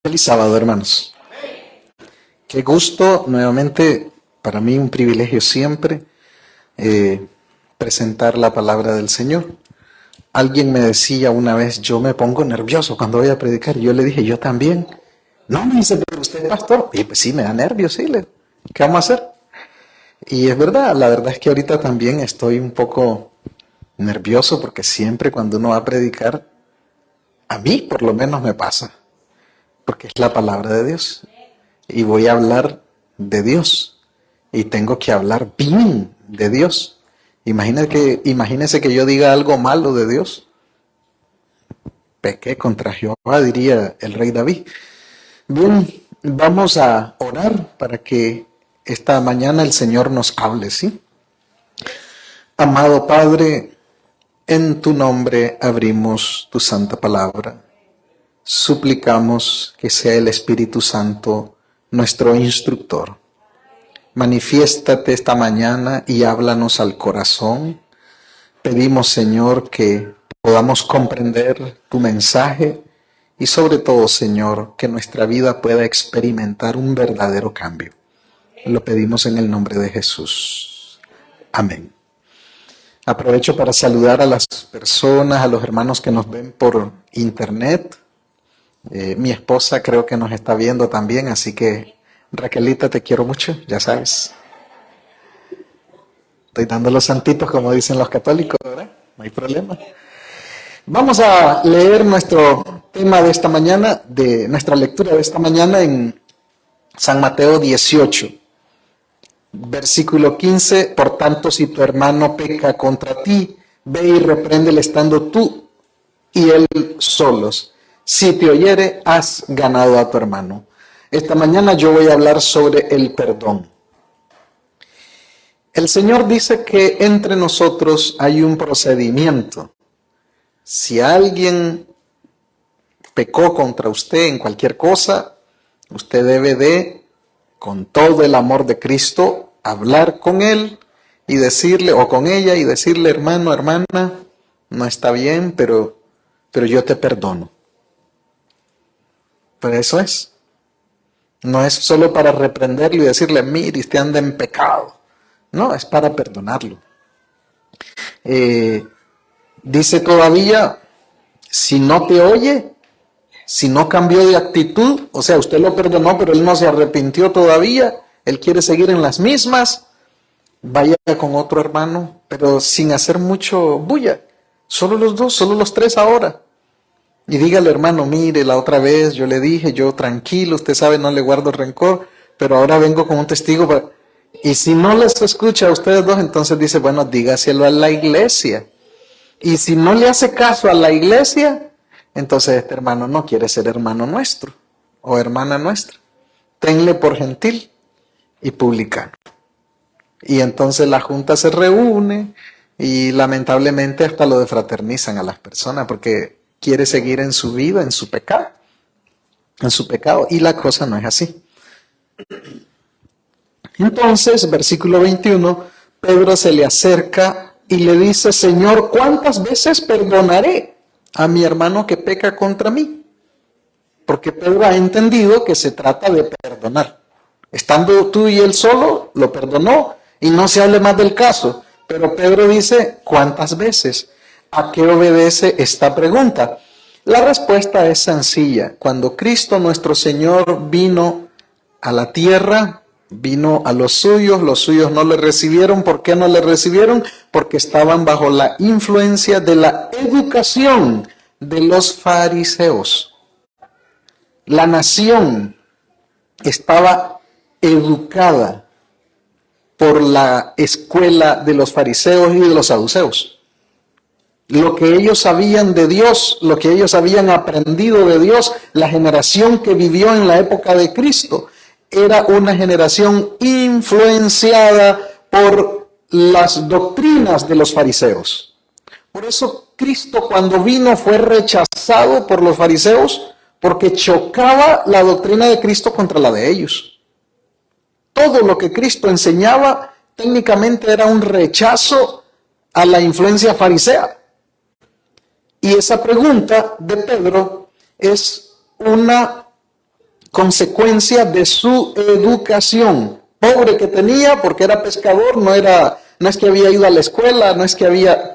Feliz sábado, hermanos. Qué gusto, nuevamente, para mí un privilegio siempre presentar la palabra del Señor. Alguien me decía una vez, yo me pongo nervioso cuando voy a predicar. Y yo le dije, yo también. No, me dice, pero usted es pastor. Y pues sí, me da nervios, sí. ¿Qué vamos a hacer? Y es verdad, la verdad es que ahorita también estoy un poco nervioso porque siempre cuando uno va a predicar, a mí por lo menos me pasa. Porque es la palabra de Dios. Y voy a hablar de Dios. Y tengo que hablar bien de Dios. Imagínese que yo diga algo malo de Dios. Pequé contra Jehová, diría el rey David. Bien, vamos a orar para que esta mañana el Señor nos hable, ¿sí? Amado Padre, en tu nombre abrimos tu santa palabra. Suplicamos que sea el Espíritu Santo nuestro instructor. Manifiéstate esta mañana y háblanos al corazón. Pedimos, Señor, que podamos comprender tu mensaje y sobre todo, Señor, que nuestra vida pueda experimentar un verdadero cambio. Lo pedimos en el nombre de Jesús. Amén. Aprovecho para saludar a las personas, a los hermanos que nos ven por internet. Mi esposa creo que nos está viendo también, así que Raquelita, te quiero mucho, ya sabes. Estoy dando los santitos como dicen los católicos, ¿verdad? No hay problema. Vamos a leer nuestro tema de esta mañana, de nuestra lectura de esta mañana en San Mateo 18, versículo 15. Por tanto, si tu hermano peca contra ti, ve y repréndele estando tú y él solos. Si te oyere, has ganado a tu hermano. Esta mañana yo voy a hablar sobre el perdón. El Señor dice que entre nosotros hay un procedimiento. Si alguien pecó contra usted en cualquier cosa, usted debe de, con todo el amor de Cristo, hablar con él y decirle, o con ella, y decirle, hermano, hermana, no está bien, pero yo te perdono. Pero eso es. No es solo para reprenderlo y decirle, mire, usted anda en pecado. No, es para perdonarlo. Dice todavía, si no te oye, si no cambió de actitud, o sea, usted lo perdonó, pero él no se arrepintió todavía, él quiere seguir en las mismas, vaya con otro hermano, pero sin hacer mucho bulla. Solo los dos, solo los tres ahora. Y dígale, hermano, mire, la otra vez yo le dije, yo tranquilo, usted sabe, no le guardo rencor, pero ahora vengo como un testigo. Y si no les escucha a ustedes dos, entonces dice, bueno, dígaselo a la iglesia. Y si no le hace caso a la iglesia, entonces este hermano no quiere ser hermano nuestro o hermana nuestra. Tenle por gentil y publicano. Y entonces la junta se reúne y lamentablemente hasta lo defraternizan a las personas porque quiere seguir en su vida, en su pecado. Y la cosa no es así. Entonces, versículo 21, Pedro se le acerca y le dice, Señor, ¿cuántas veces perdonaré a mi hermano que peca contra mí? Porque Pedro ha entendido que se trata de perdonar. Estando tú y él solo, lo perdonó y no se hable más del caso. Pero Pedro dice, ¿cuántas veces? ¿A qué obedece esta pregunta? La respuesta es sencilla. Cuando Cristo nuestro Señor vino a la tierra, vino a los suyos no le recibieron. ¿Por qué no le recibieron? Porque estaban bajo la influencia de la educación de los fariseos. La nación estaba educada por la escuela de los fariseos y de los saduceos. Lo que ellos sabían de Dios, lo que ellos habían aprendido de Dios, la generación que vivió en la época de Cristo, era una generación influenciada por las doctrinas de los fariseos. Por eso Cristo cuando vino fue rechazado por los fariseos porque chocaba la doctrina de Cristo contra la de ellos. Todo lo que Cristo enseñaba técnicamente era un rechazo a la influencia farisea. Y esa pregunta de Pedro es una consecuencia de su educación pobre que tenía, porque era pescador, no es que había ido a la escuela,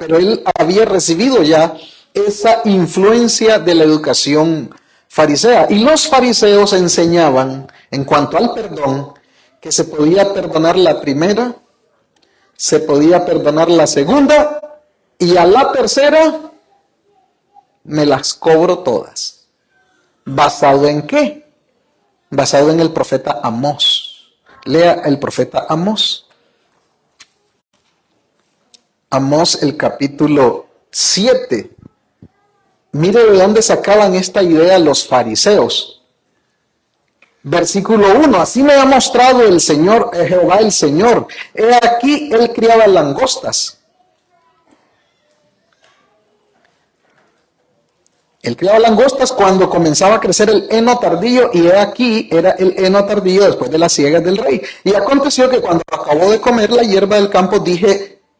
pero él había recibido ya esa influencia de la educación farisea. Y los fariseos enseñaban, en cuanto al perdón, que se podía perdonar la primera, se podía perdonar la segunda, y a la tercera me las cobro todas. ¿Basado en qué? Basado en el profeta Amós. Lea el profeta Amós. Amós, el capítulo 7. Mire de dónde sacaban esta idea los fariseos. Versículo 1. Así me ha mostrado el Señor, Jehová el Señor. He aquí, él criaba langostas. Él criaba langostas cuando comenzaba a crecer el heno tardío, y he aquí era el heno tardío después de las siegas del rey. Y aconteció que cuando acabó de comer la hierba del campo,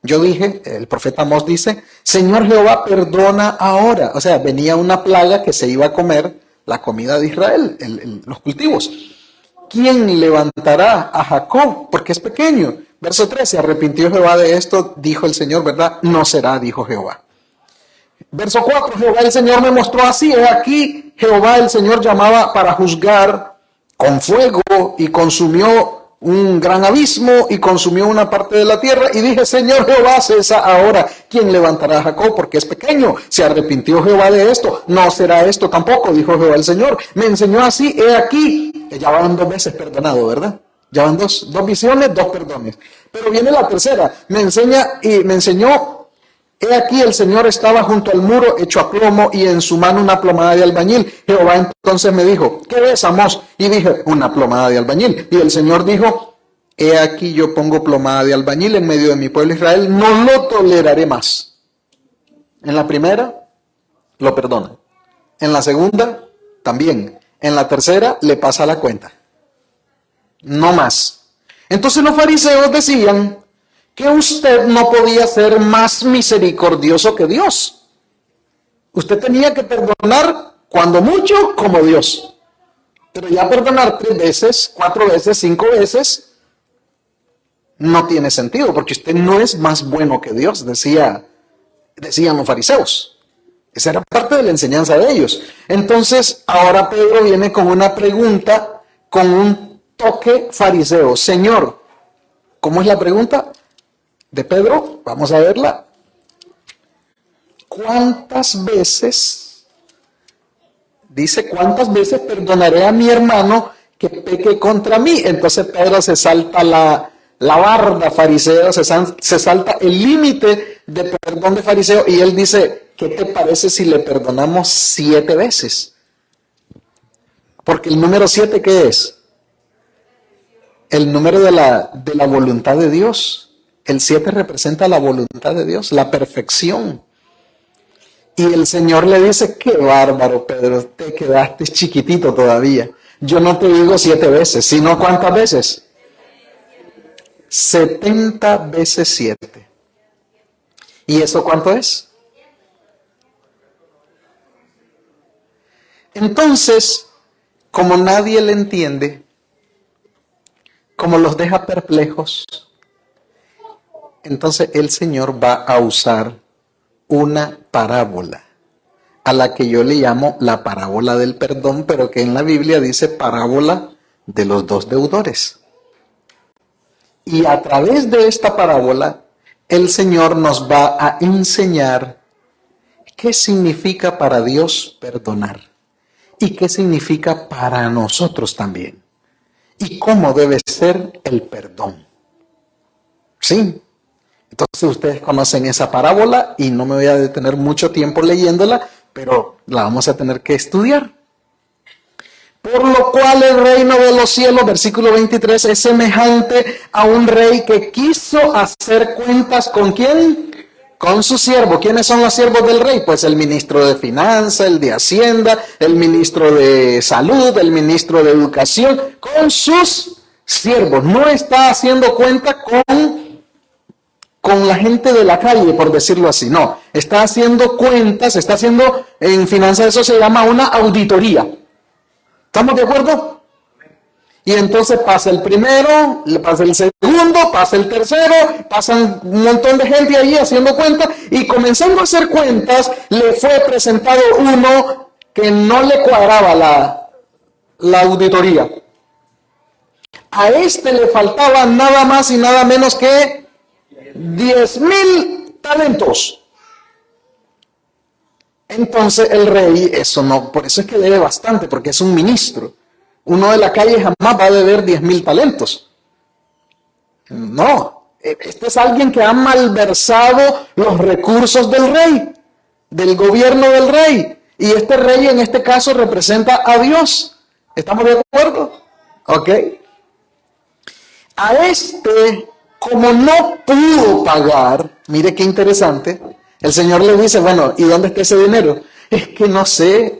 yo dije, el profeta Amós dice, Señor Jehová, perdona ahora. O sea, venía una plaga que se iba a comer la comida de Israel, los cultivos. ¿Quién levantará a Jacob? Porque es pequeño. Verso 3, se arrepintió Jehová de esto, dijo el Señor, ¿verdad? No será, dijo Jehová. Verso 4, Jehová el Señor me mostró así, he aquí, Jehová el Señor llamaba para juzgar con fuego y consumió un gran abismo y consumió una parte de la tierra, y dije, Señor Jehová, cesa ahora, ¿quién levantará a Jacob? Porque es pequeño. Se arrepintió Jehová de esto, no será esto tampoco, dijo Jehová el Señor. Me enseñó así, he aquí, ya van 2 veces perdonado, ¿verdad? Ya van dos visiones, 2 perdones. Pero viene la tercera, me enseñó, he aquí el Señor estaba junto al muro hecho a plomo y en su mano una plomada de albañil. Jehová entonces me dijo, ¿qué ves, Amós? Y dije, una plomada de albañil. Y el Señor dijo, he aquí yo pongo plomada de albañil en medio de mi pueblo Israel, no lo toleraré más. En la primera, lo perdona. En la segunda, también. En la tercera, le pasa la cuenta. No más. Entonces los fariseos decían que usted no podía ser más misericordioso que Dios. Usted tenía que perdonar cuando mucho como Dios. Pero ya perdonar 3 veces, 4 veces, 5 veces, no tiene sentido, porque usted no es más bueno que Dios, decían los fariseos. Esa era parte de la enseñanza de ellos. Entonces, ahora Pedro viene con una pregunta, con un toque fariseo. Señor, ¿cómo es la pregunta de Pedro? Vamos a verla. ¿Cuántas veces, dice, cuántas veces perdonaré a mi hermano que peque contra mí? Entonces Pedro se salta la barda fariseo, se salta el límite de perdón de fariseo, y él dice, ¿qué te parece si le perdonamos 7 veces? Porque el número 7, ¿qué es? El número de la voluntad de Dios. El 7 representa la voluntad de Dios, la perfección. Y el Señor le dice, qué bárbaro, Pedro, te quedaste chiquitito todavía. Yo no te digo 7 veces, sino ¿cuántas veces? 70 veces 7. ¿Y eso cuánto es? Entonces, como nadie le entiende, como los deja perplejos, entonces el Señor va a usar una parábola, a la que yo le llamo la parábola del perdón, pero que en la Biblia dice parábola de los 2 deudores. Y a través de esta parábola, el Señor nos va a enseñar qué significa para Dios perdonar y qué significa para nosotros también, y cómo debe ser el perdón. ¿Sí? Entonces ustedes conocen esa parábola y no me voy a detener mucho tiempo leyéndola, pero la vamos a tener que estudiar. Por lo cual el reino de los cielos, versículo 23, es semejante a un rey que quiso hacer cuentas ¿con quién? Con su siervo. ¿Quiénes son los siervos del rey? Pues el ministro de Finanzas, el de Hacienda, el ministro de Salud, el ministro de Educación, con sus siervos. No está haciendo cuenta con la gente de la calle, por decirlo así. No, está haciendo cuentas, en finanzas eso se llama una auditoría. ¿Estamos de acuerdo? Y entonces pasa el primero, le pasa el segundo, pasa el tercero, pasan un montón de gente allí haciendo cuentas, y comenzando a hacer cuentas, le fue presentado uno que no le cuadraba la auditoría. A este le faltaban nada más y nada menos que 10,000 talentos. Entonces el rey, por eso es que debe bastante, porque es un ministro. Uno de la calle jamás va a deber 10,000 talentos. No, este es alguien que ha malversado los recursos del rey, del gobierno del rey. Y este rey en este caso representa a Dios. ¿Estamos de acuerdo? Ok. A este, como no pudo pagar, mire qué interesante, el Señor le dice, bueno, ¿y dónde está ese dinero? Es que no sé.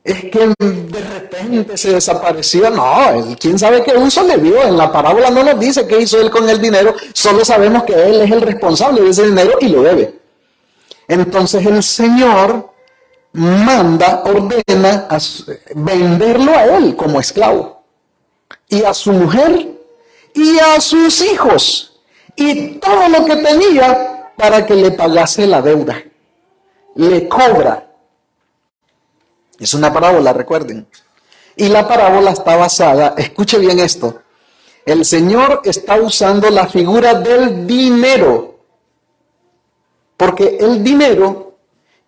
Es que de repente se desapareció. No, quién sabe qué uso le dio. En la parábola no nos dice qué hizo él con el dinero. Solo sabemos que él es el responsable de ese dinero y lo debe. Entonces el Señor ordena venderlo a él como esclavo. Y a su mujer y a sus hijos. Y todo lo que tenía para que le pagase la deuda. Le cobra. Es una parábola, recuerden. Y la parábola está basada, escuche bien esto, el Señor está usando la figura del dinero, porque el dinero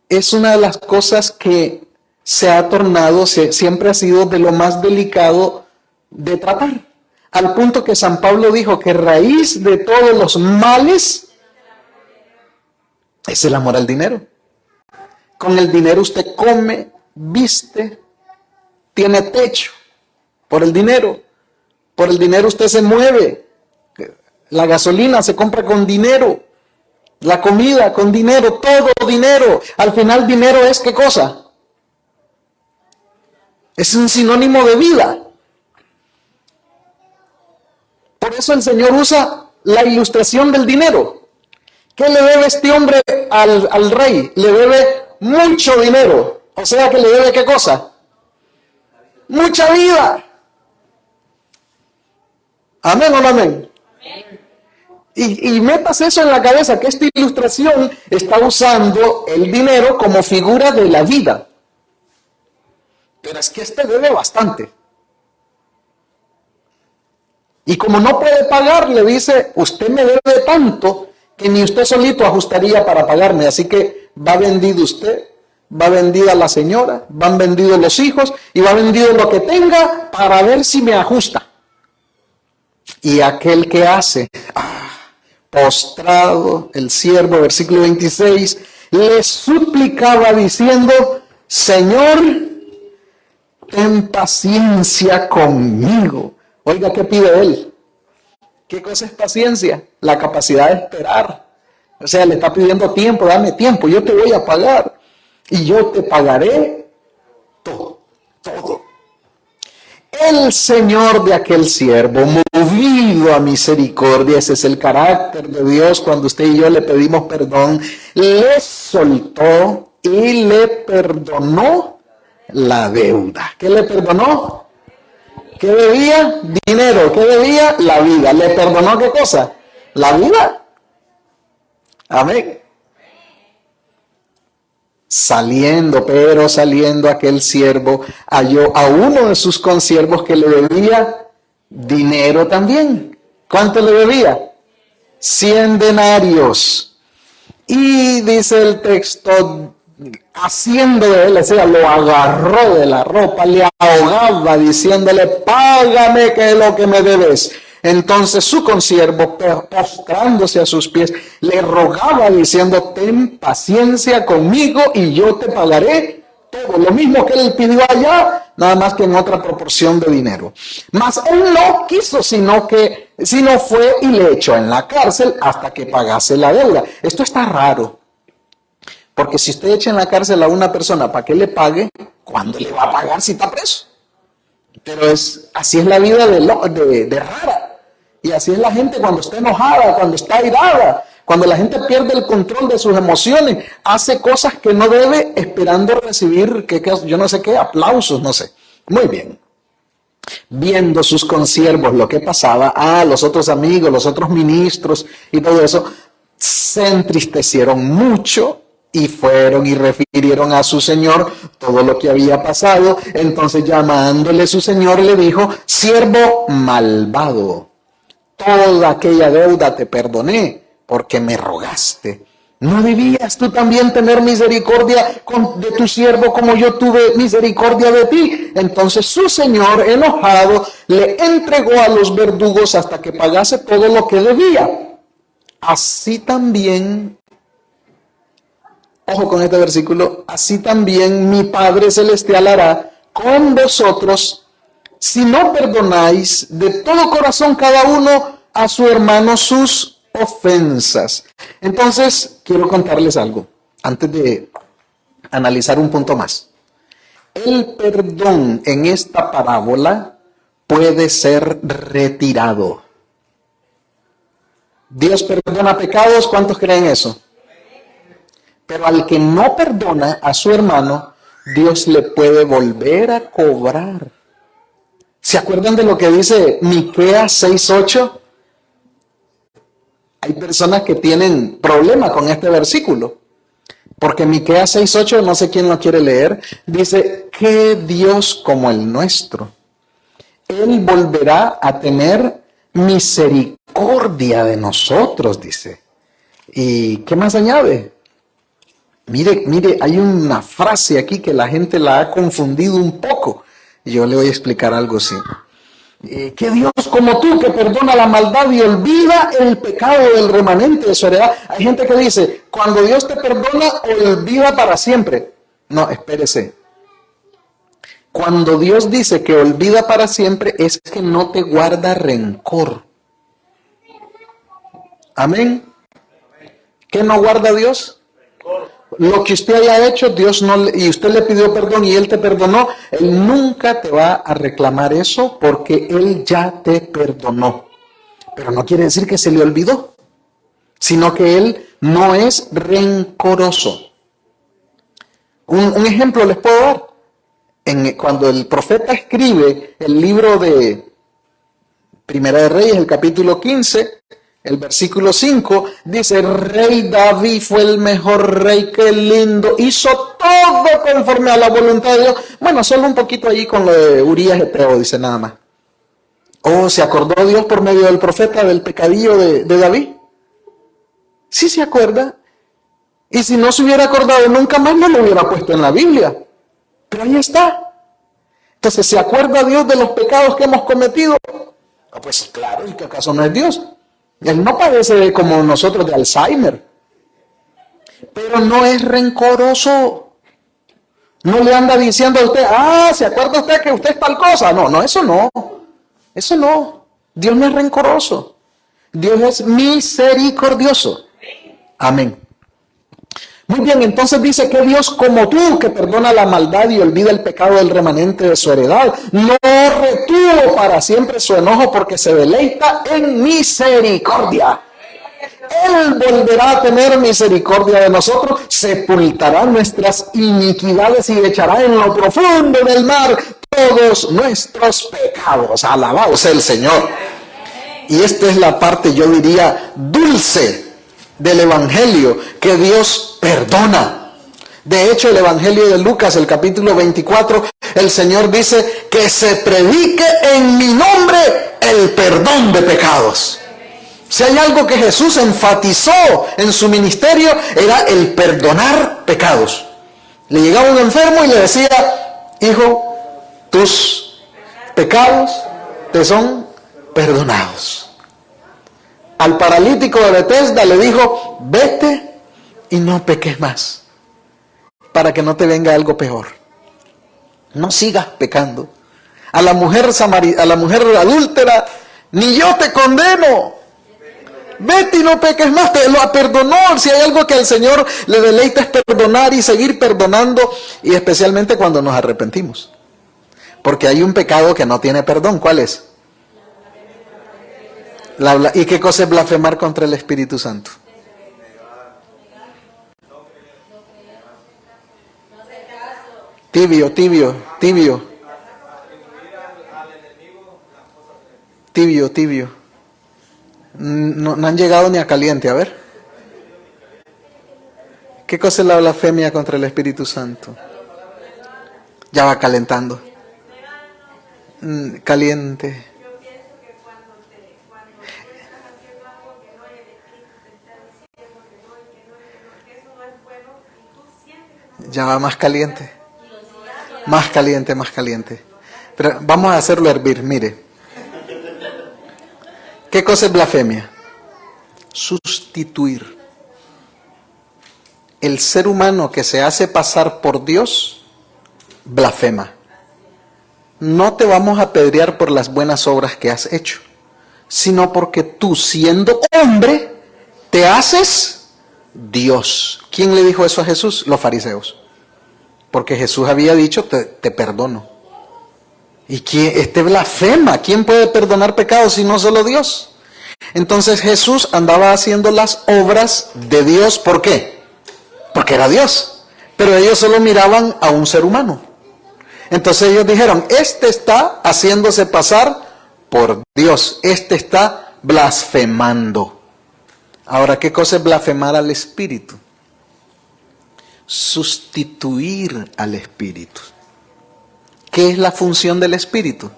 es una de las cosas que se ha tornado, siempre ha sido de lo más delicado de tratar, al punto que San Pablo dijo que raíz de todos los males es el amor al dinero. Con el dinero usted come, viste, tiene techo, por el dinero usted se mueve, la gasolina se compra con dinero, la comida con dinero, todo dinero. Al final dinero es ¿qué cosa? Es un sinónimo de vida. Por eso el Señor usa la ilustración del dinero. ¿Qué le debe este hombre al rey? Le debe mucho dinero. O sea que le debe ¿qué cosa? Mucha vida. ¿Amén o no amén? Y metas eso en la cabeza, que esta ilustración está usando el dinero como figura de la vida. Pero es que este debe bastante. Y como no puede pagar, le dice, usted me debe tanto que ni usted solito ajustaría para pagarme. Así que va vendido usted. Va vendida la señora, van vendidos los hijos y va vendido lo que tenga para ver si me ajusta. Y aquel que hace, postrado, el siervo, versículo 26, le suplicaba diciendo, Señor, ten paciencia conmigo. Oiga, ¿qué pide él? ¿Qué cosa es paciencia? La capacidad de esperar. O sea, le está pidiendo tiempo, dame tiempo, yo te voy a pagar. Y yo te pagaré todo. El Señor de aquel siervo, movido a misericordia, ese es el carácter de Dios cuando usted y yo le pedimos perdón, le soltó y le perdonó la deuda. ¿Qué le perdonó? ¿Qué debía? Dinero. ¿Qué debía? La vida. ¿Le perdonó qué cosa? La vida. Amén. Saliendo aquel siervo, halló a uno de sus consiervos que le debía dinero también. ¿Cuánto le debía? 100 denarios. Y dice el texto, haciendo de él, o sea, lo agarró de la ropa, le ahogaba diciéndole, págame que es lo que me debes. Entonces su consiervo, postrándose a sus pies, le rogaba diciendo, ten paciencia conmigo y yo te pagaré todo. Lo mismo que él pidió allá, nada más que en otra proporción de dinero. Mas él no quiso, sino fue y le echó en la cárcel hasta que pagase la deuda. Esto está raro. Porque si usted echa en la cárcel a una persona para que le pague, ¿cuándo le va a pagar si está preso? Pero así es la vida de rara. Y así es la gente cuando está enojada, cuando está airada, cuando la gente pierde el control de sus emociones, hace cosas que no debe esperando recibir, yo no sé qué, aplausos, no sé. Muy bien. viendo sus consiervos lo que pasaba, los otros amigos, los otros ministros y todo eso, se entristecieron mucho y fueron y refirieron a su señor todo lo que había pasado. Entonces, llamándole su señor, le dijo: siervo malvado, toda aquella deuda te perdoné porque me rogaste. ¿No debías tú también tener misericordia de tu siervo como yo tuve misericordia de ti? Entonces su señor, enojado, le entregó a los verdugos hasta que pagase todo lo que debía. Así también, ojo con este versículo, así también mi Padre Celestial hará con vosotros si no perdonáis de todo corazón cada uno a su hermano sus ofensas. Entonces, quiero contarles algo antes de analizar un punto más. El perdón en esta parábola puede ser retirado. Dios perdona pecados, ¿cuántos creen eso? Pero al que no perdona a su hermano, Dios le puede volver a cobrar. ¿Se acuerdan de lo que dice Miqueas 6:8? Hay personas que tienen problema con este versículo, porque Miqueas 6:8, no sé quién lo quiere leer, dice: ¿qué Dios como el nuestro? Él volverá a tener misericordia de nosotros, dice. ¿Y qué más añade? Mire, hay una frase aquí que la gente la ha confundido un poco. Yo le voy a explicar algo así. Que Dios como tú, que perdona la maldad y olvida el pecado del remanente de su heredad. Hay gente que dice: cuando Dios te perdona, olvida para siempre. No, espérese. Cuando Dios dice que olvida para siempre, es que no te guarda rencor. Amén. ¿Qué no guarda Dios? Lo que usted haya hecho, Dios no, y usted le pidió perdón y Él te perdonó, Él nunca te va a reclamar eso porque Él ya te perdonó. Pero no quiere decir que se le olvidó, sino que Él no es rencoroso. Un ejemplo les puedo dar. Cuando el profeta escribe el libro de Primera de Reyes, el capítulo 15, el versículo 5, dice: Rey David fue el mejor rey, qué lindo, hizo todo conforme a la voluntad de Dios. Bueno, solo un poquito allí con lo de Urías Eteo, dice nada más. ¿Se acordó Dios por medio del profeta del pecadillo de David? Sí se acuerda. Y si no se hubiera acordado nunca más, no lo hubiera puesto en la Biblia. Pero ahí está. Entonces, ¿se acuerda Dios de los pecados que hemos cometido? Pues claro, ¿y que acaso no es Dios? Él no padece como nosotros de Alzheimer, pero no es rencoroso. No le anda diciendo a usted: ¿se acuerda usted que usted es tal cosa? No, eso no. Eso no. Dios no es rencoroso. Dios es misericordioso. Amén. Muy bien, entonces dice que Dios como tú, que perdona la maldad y olvida el pecado del remanente de su heredad, no retuvo para siempre su enojo porque se deleita en misericordia. Él volverá a tener misericordia de nosotros, sepultará nuestras iniquidades y echará en lo profundo del mar todos nuestros pecados. Alabado sea el Señor. Y esta es la parte, yo diría, dulce del Evangelio, que Dios perdona. De hecho, el Evangelio de Lucas, el capítulo 24, el Señor dice que se predique en mi nombre el perdón de pecados. Si hay algo que Jesús enfatizó en su ministerio, era el perdonar pecados. Le llegaba un enfermo y le decía: hijo, tus pecados te son perdonados. Al paralítico de Betesda le dijo: vete y no peques más, para que no te venga algo peor. No sigas pecando. A la mujer adúltera: ni yo te condeno, vete y no peques más. Te lo perdonó. Si hay algo que al Señor le deleita es perdonar y seguir perdonando, y especialmente cuando nos arrepentimos. Porque hay un pecado que no tiene perdón. ¿Cuál es? ¿Y qué cosa es blasfemar contra el Espíritu Santo? Tibio. tibio, tibio. No, no han llegado ni a caliente, a ver. ¿Qué cosa es la blasfemia contra el Espíritu Santo? Ya va calentando. Caliente. Ya va más caliente. Más caliente, más caliente. Pero vamos a hacerlo hervir, mire. ¿Qué cosa es blasfemia? Sustituir. El ser humano que se hace pasar por Dios, blasfema. No te vamos a apedrear por las buenas obras que has hecho, sino porque tú, siendo hombre, te haces Dios. ¿Quién le dijo eso a Jesús? Los fariseos. Porque Jesús había dicho, te perdono. ¿Y quién? Este blasfema. ¿Quién puede perdonar pecados si no solo Dios? Entonces Jesús andaba haciendo las obras de Dios. ¿Por qué? Porque era Dios. Pero ellos solo miraban a un ser humano. Entonces ellos dijeron, este está haciéndose pasar por Dios. Este está blasfemando. Ahora, ¿qué cosa es blasfemar al Espíritu? Sustituir al Espíritu. ¿Qué es la función del Espíritu?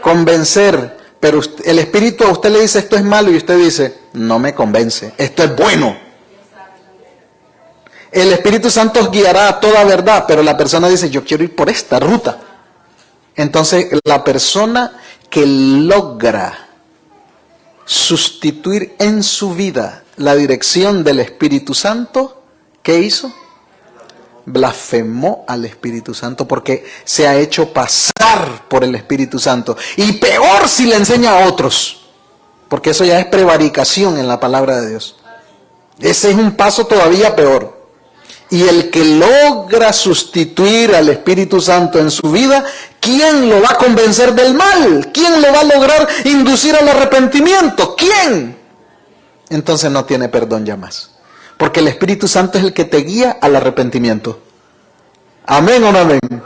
Convencer. Pero el Espíritu a usted le dice esto es malo y usted dice, no me convence, esto es bueno. El Espíritu Santo os guiará a toda verdad, pero la persona dice, yo quiero ir por esta ruta. Entonces, la persona que logra sustituir en su vida la dirección del Espíritu Santo, ¿qué hizo? Blasfemó al Espíritu Santo porque se ha hecho pasar por el Espíritu Santo. Y peor si le enseña a otros, porque eso ya es prevaricación en la palabra de Dios. Ese es un paso todavía peor. Y el que logra sustituir al Espíritu Santo en su vida, ¿quién lo va a convencer del mal? ¿Quién lo va a lograr inducir al arrepentimiento? ¿Quién? Entonces no tiene perdón ya más. Porque el Espíritu Santo es el que te guía al arrepentimiento. ¿Amén o no amén? Amén.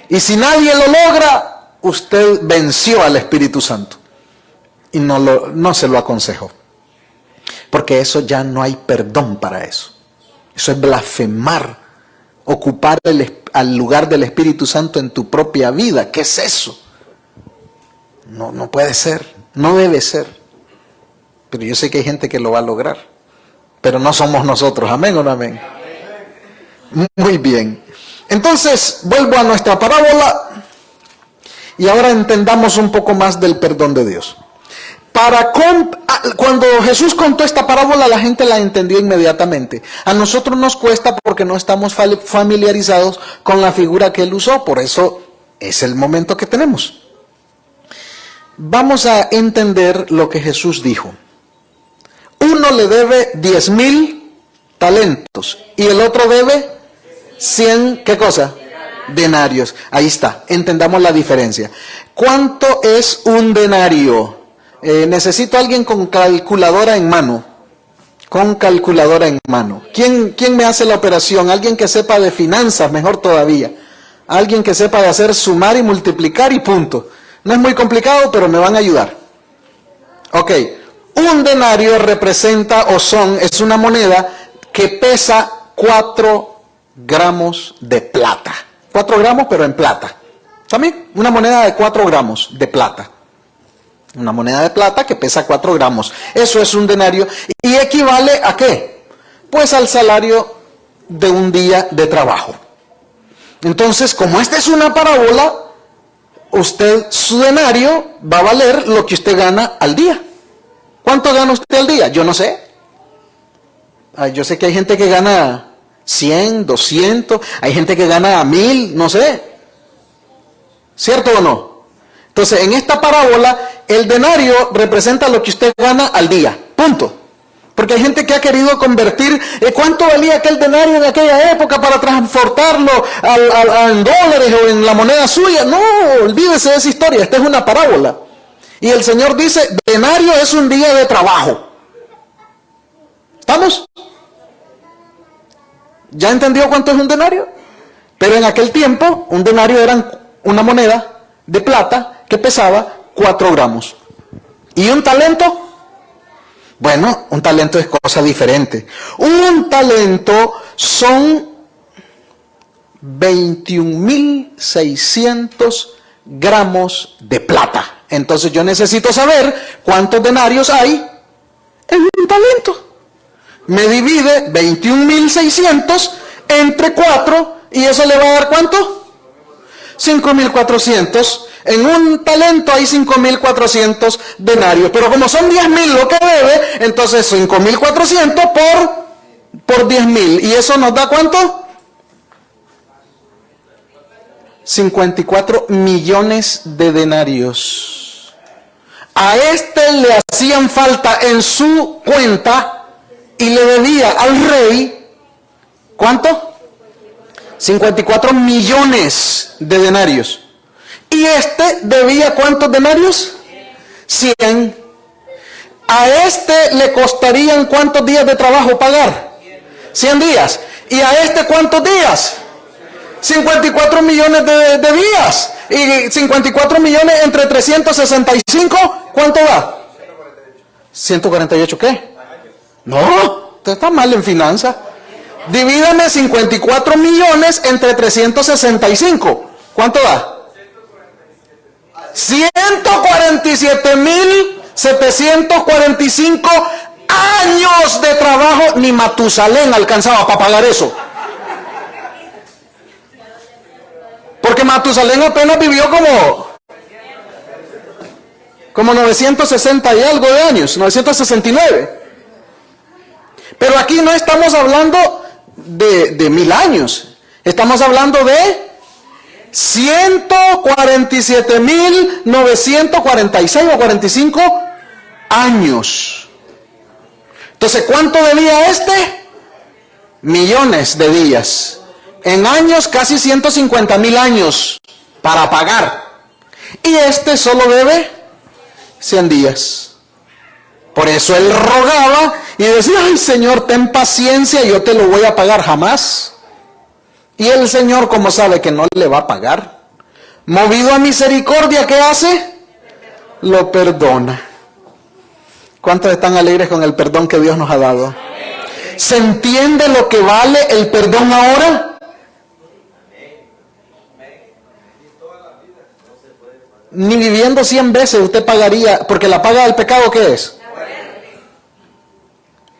Y si nadie lo logra, usted venció al Espíritu Santo. Y no se lo aconsejo. Porque eso ya no hay perdón para eso. Eso es blasfemar, ocupar al lugar del Espíritu Santo en tu propia vida. ¿Qué es eso? No puede ser, no debe ser. Pero yo sé que hay gente que lo va a lograr. Pero no somos nosotros, ¿amén o no amén? Muy bien. Entonces, vuelvo a nuestra parábola y ahora entendamos un poco más del perdón de Dios. Cuando Jesús contó esta parábola, la gente la entendió inmediatamente. A nosotros nos cuesta porque no estamos familiarizados con la figura que él usó, por eso es el momento que tenemos. Vamos a entender lo que Jesús dijo. Uno le debe 10,000 talentos y el otro debe 100, ¿qué cosa? Denarios. Ahí está, entendamos la diferencia. ¿Cuánto es un denario? Necesito a alguien con calculadora en mano. Con calculadora en mano. ¿Quién me hace la operación? Alguien que sepa de finanzas, mejor todavía. Alguien que sepa de hacer sumar y multiplicar y punto. No es muy complicado, pero me van a ayudar. Ok. Un denario representa es una moneda que pesa 4 gramos de plata. 4 gramos, pero en plata. ¿También? Una moneda de 4 gramos de plata. Una moneda de plata que pesa 4 gramos. Eso es un denario. ¿Y equivale a qué? Pues al salario de un día de trabajo. Entonces, como esta es una parábola, su denario va a valer lo que usted gana al día. ¿Cuánto gana usted al día? Yo no sé. Yo sé que hay gente que gana 100, 200, hay gente que gana 1000, no sé. ¿Cierto o no? Entonces, en esta parábola, el denario representa lo que usted gana al día. Punto. Porque hay gente que ha querido convertir, ¿cuánto valía aquel denario en aquella época para transportarlo en dólares o en la moneda suya? No, olvídese de esa historia, esta es una parábola. Y el Señor dice, denario es un día de trabajo. ¿Estamos? ¿Ya entendió cuánto es un denario? Pero en aquel tiempo, un denario era una moneda de plata que pesaba 4 gramos. ¿Y un talento? Bueno, un talento es cosa diferente. Un talento son 21.600 gramos de plata. Entonces yo necesito saber cuántos denarios hay en un talento. Me divide 21.600 entre 4 y eso le va a dar ¿cuánto? 5.400. En un talento hay 5.400 denarios, pero como son 10.000 lo que debe, entonces 5.400 por 10.000. ¿Y eso nos da cuánto? 54 millones de denarios. A este le hacían falta en su cuenta y le debía al rey, ¿cuánto? 54 millones de denarios. Y este debía ¿cuántos denarios? 100. A este le costarían ¿cuántos días de trabajo pagar? 100 días. ¿Y a este cuántos días? 54 millones de días. Y 54 millones entre 365, ¿cuánto da? 148, ¿qué? No, usted está mal en finanzas. Divídame 54 millones entre 365. ¿Cuánto da? 147.745 años de trabajo. Ni Matusalén alcanzaba para pagar eso. Porque Matusalén apenas vivió como 960 y algo de años, 969. Pero aquí no estamos hablando de 1000 años. Estamos hablando de 147.946 o 45 años. Entonces, ¿cuánto debía este? Millones de días. En años, casi 150.000 años para pagar. Y este solo debe 100 días. Por eso él rogaba y decía, ay Señor, ten paciencia, yo te lo voy a pagar. Jamás. Y el Señor, como sabe que no le va a pagar, movido a misericordia, ¿qué hace? Lo perdona. ¿Cuántos están alegres con el perdón que Dios nos ha dado? ¿Se entiende lo que vale el perdón ahora? Ni viviendo 100 veces usted pagaría, porque la paga del pecado, ¿qué es?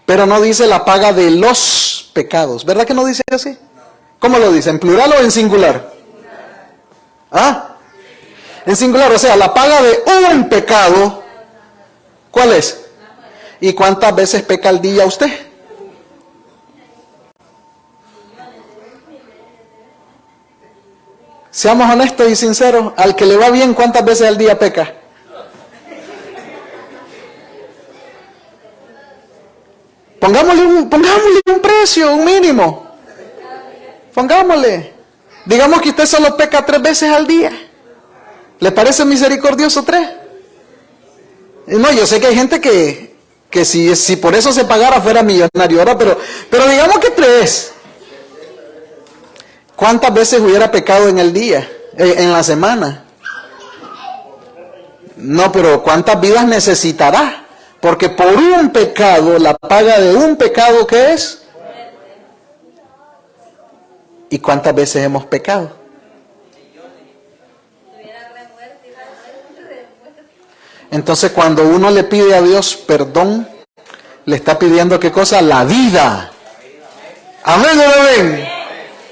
Pero no dice la paga de los pecados. ¿Verdad que no dice así? ¿Cómo lo dice? ¿En plural o en singular? ¿Ah? En singular, o sea, la paga de un pecado, ¿cuál es? ¿Y cuántas veces peca al día usted? Seamos honestos y sinceros, al que le va bien, ¿cuántas veces al día peca? Pongámosle un precio, un mínimo. Pongámosle. Digamos que usted solo peca 3 veces al día. ¿Le parece misericordioso 3? No, yo sé que hay gente que si por eso se pagara fuera millonario, ¿verdad? Pero digamos que 3. ¿Cuántas veces hubiera pecado en el día, en la semana? No, pero ¿cuántas vidas necesitará? Porque por un pecado, la paga de un pecado, ¿qué es? ¿Y cuántas veces hemos pecado? Entonces, cuando uno le pide a Dios perdón, le está pidiendo ¿qué cosa? La vida. Amén, amén.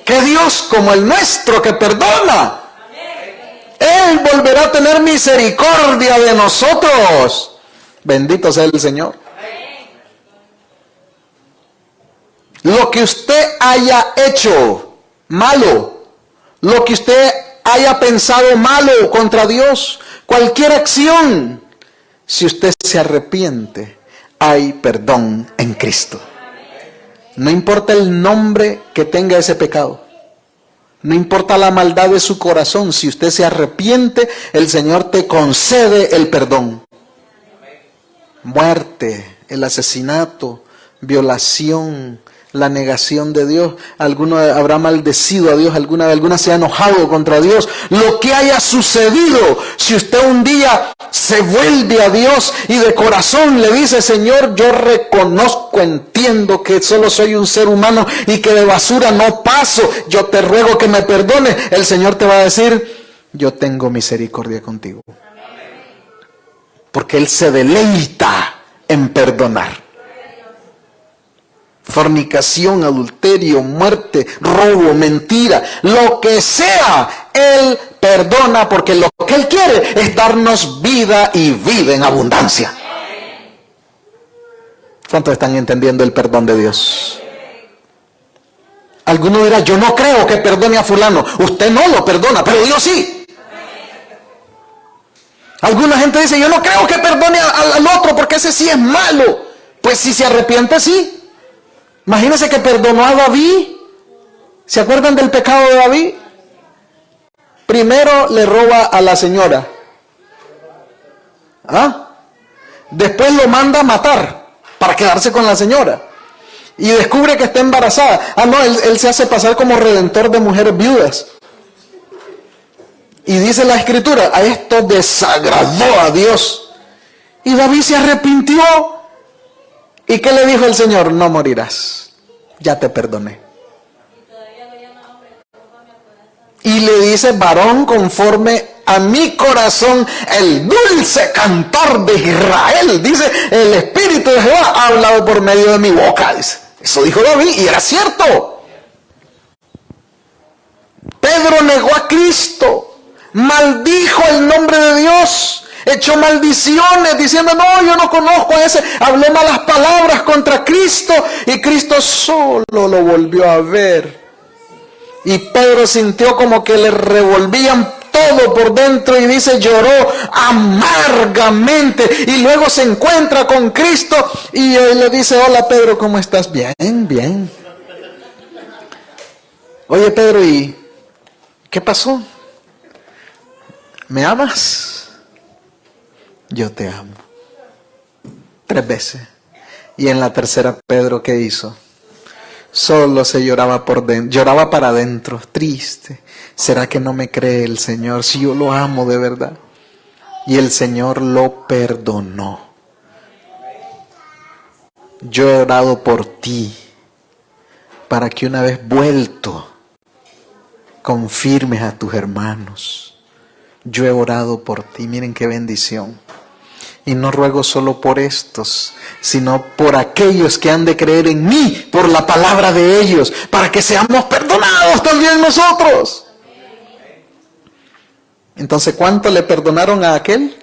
Que Dios como el nuestro que perdona, Él volverá a tener misericordia de nosotros. Bendito sea el Señor. Lo que usted haya hecho malo, lo que usted haya pensado malo contra Dios, cualquier acción, si usted se arrepiente, hay perdón en Cristo. No importa el nombre que tenga ese pecado. No importa la maldad de su corazón. Si usted se arrepiente, el Señor te concede el perdón. Muerte, el asesinato, violación, la negación de Dios. Alguno habrá maldecido a Dios, alguna se ha enojado contra Dios. Lo que haya sucedido, si usted un día se vuelve a Dios y de corazón le dice, Señor, yo reconozco, entiendo que solo soy un ser humano y que de basura no paso, yo te ruego que me perdones, el Señor te va a decir, yo tengo misericordia contigo. Porque Él se deleita en perdonar. Fornicación, adulterio, muerte, robo, mentira, lo que sea, Él perdona porque lo que Él quiere es darnos vida y vida en abundancia. ¿Cuántos están entendiendo el perdón de Dios? Alguno dirá, yo no creo que perdone a fulano. Usted no lo perdona, pero Dios sí. Alguna gente dice, yo no creo que perdone al otro porque ese sí es malo. Pues si se arrepiente, sí. Imagínense que perdonó a David. ¿Se acuerdan del pecado de David? Primero le roba a la señora. Después lo manda a matar para quedarse con la señora. Y descubre que está embarazada. Él se hace pasar como redentor de mujeres viudas. Y dice la escritura, a esto desagradó a Dios. Y David se arrepintió. ¿Y qué le dijo el Señor? No morirás, ya te perdoné. Y le dice, varón conforme a mi corazón, el dulce cantor de Israel. Dice, el Espíritu de Jehová ha hablado por medio de mi boca. Dice. Eso dijo David y era cierto. Pedro negó a Cristo, maldijo el nombre de Dios. Echó maldiciones diciendo, no, yo no conozco a ese. Habló malas palabras contra Cristo y Cristo solo lo volvió a ver. Y Pedro sintió como que le revolvían todo por dentro y dice, lloró amargamente. Y luego se encuentra con Cristo y él le dice, hola Pedro, ¿cómo estás? Bien, bien. Oye Pedro, ¿y qué pasó? ¿Me amas? Yo te amo. 3 veces. Y en la tercera, Pedro, ¿qué hizo? Solo se lloraba por dentro, lloraba para adentro, triste. ¿Será que no me cree el Señor si yo lo amo de verdad? Y el Señor lo perdonó. Yo he orado por ti para que una vez vuelto confirmes a tus hermanos. Yo he orado por ti. Miren qué bendición. Y no ruego solo por estos, sino por aquellos que han de creer en mí, por la palabra de ellos, para que seamos perdonados también nosotros. Entonces, ¿cuánto le perdonaron a aquel?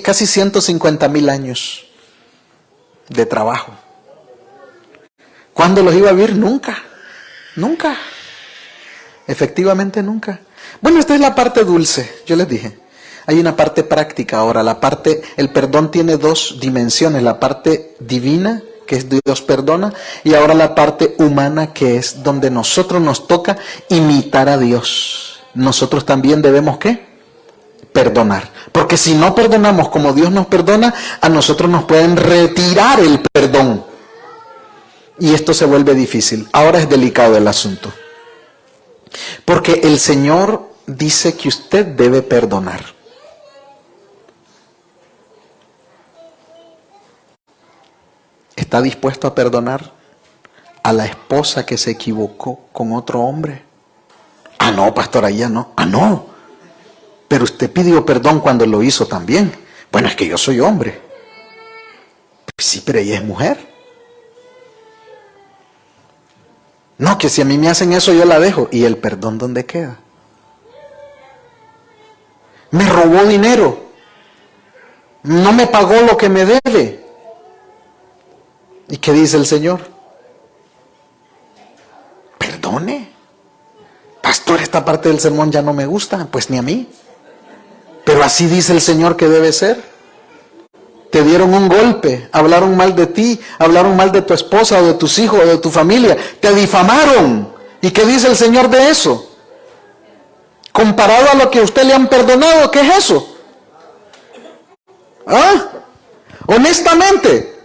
Casi 150,000 años de trabajo. ¿Cuándo los iba a vivir? Nunca. Nunca. Efectivamente, nunca. Bueno, esta es la parte dulce, yo les dije. Hay una parte práctica ahora, el perdón tiene 2 dimensiones, la parte divina, que es Dios perdona, y ahora la parte humana, que es donde nosotros nos toca imitar a Dios. Nosotros también debemos, ¿qué? Perdonar. Porque si no perdonamos como Dios nos perdona, a nosotros nos pueden retirar el perdón. Y esto se vuelve difícil. Ahora es delicado el asunto. Porque el Señor dice que usted debe perdonar. ¿Está dispuesto a perdonar a la esposa que se equivocó con otro hombre? No, pastor, ahí ya no. No. Pero usted pidió perdón cuando lo hizo también. Bueno, es que yo soy hombre. Pues sí, pero ella es mujer. No, que si a mí me hacen eso yo la dejo. ¿Y el perdón dónde queda? Me robó dinero. No me pagó lo que me debe. ¿Y qué dice el Señor? Perdone. Pastor, esta parte del sermón ya no me gusta. Pues ni a mí. Pero así dice el Señor que debe ser. Te dieron un golpe, hablaron mal de ti, hablaron mal de tu esposa o de tus hijos o de tu familia. Te difamaron. ¿Y qué dice el Señor de eso? Comparado a lo que a usted le han perdonado, ¿qué es eso? Honestamente.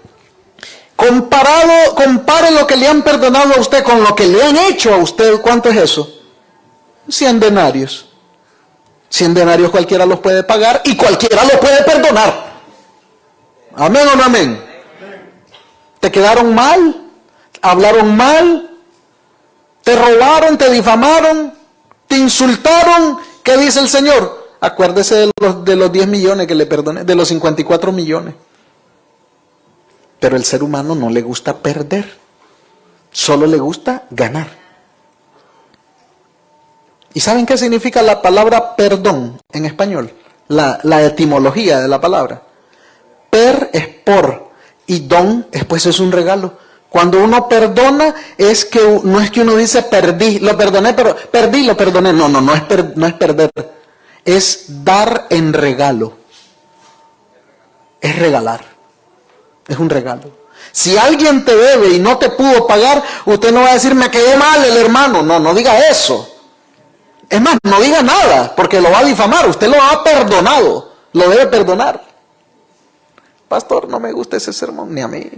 Compare lo que le han perdonado a usted con lo que le han hecho a usted. ¿Cuánto es eso? 100 denarios. 100 denarios cualquiera los puede pagar y cualquiera los puede perdonar. ¿Amén o no amén? ¿Te quedaron mal? ¿Hablaron mal? ¿Te robaron? ¿Te difamaron? ¿Te insultaron? ¿Qué dice el Señor? Acuérdese de los 10 millones que le perdoné, de los 54 millones. Pero el ser humano no le gusta perder, solo le gusta ganar. ¿Y saben qué significa la palabra perdón en español? La etimología de la palabra. Per es por y don después es un regalo. Cuando uno perdona es que no es que uno dice perdí, lo perdoné, pero perdí, lo perdoné. No es perder. Es dar en regalo. Es regalar. Es un regalo. Si alguien te debe y no te pudo pagar, usted no va a decir me quedó mal el hermano. No diga eso. Es más, no diga nada, porque lo va a difamar. Usted lo ha perdonado. Lo debe perdonar. Pastor, no me gusta ese sermón, ni a mí.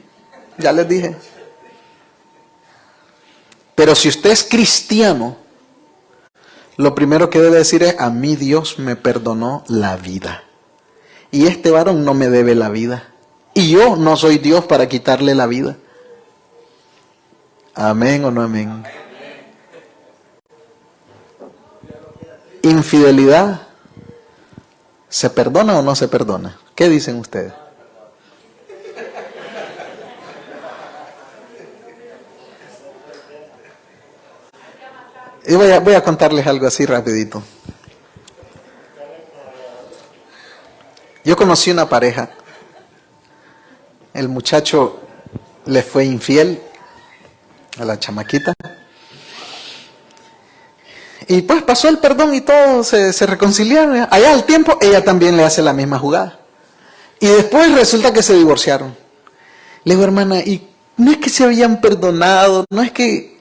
Ya les dije. Pero si usted es cristiano, lo primero que debe decir es, a mí Dios me perdonó la vida. Y este varón no me debe la vida. Y yo no soy Dios para quitarle la vida. ¿Amén o no amén? Infidelidad, ¿se perdona o no se perdona? ¿Qué dicen ustedes? Y voy a contarles algo así rapidito. Yo conocí una pareja. El muchacho le fue infiel a la chamaquita. Y pues pasó el perdón y todo, se reconciliaron. Allá al tiempo, ella también le hace la misma jugada. Y después resulta que se divorciaron. Le digo, hermana, y no es que se habían perdonado, no es que...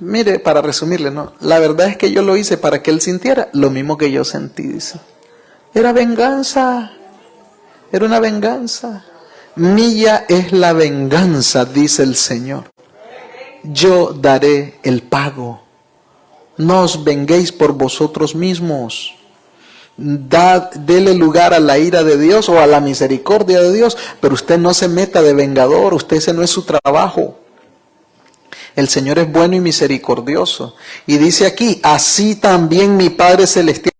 Mire, para resumirle, no. La verdad es que yo lo hice para que él sintiera lo mismo que yo sentí, dice. Era venganza. Era una venganza. Mía es la venganza, dice el Señor. Yo daré el pago. No os venguéis por vosotros mismos. Dele lugar a la ira de Dios o a la misericordia de Dios, pero usted no se meta de vengador, ese no es su trabajo. El Señor es bueno y misericordioso. Y dice aquí, así también mi Padre Celestial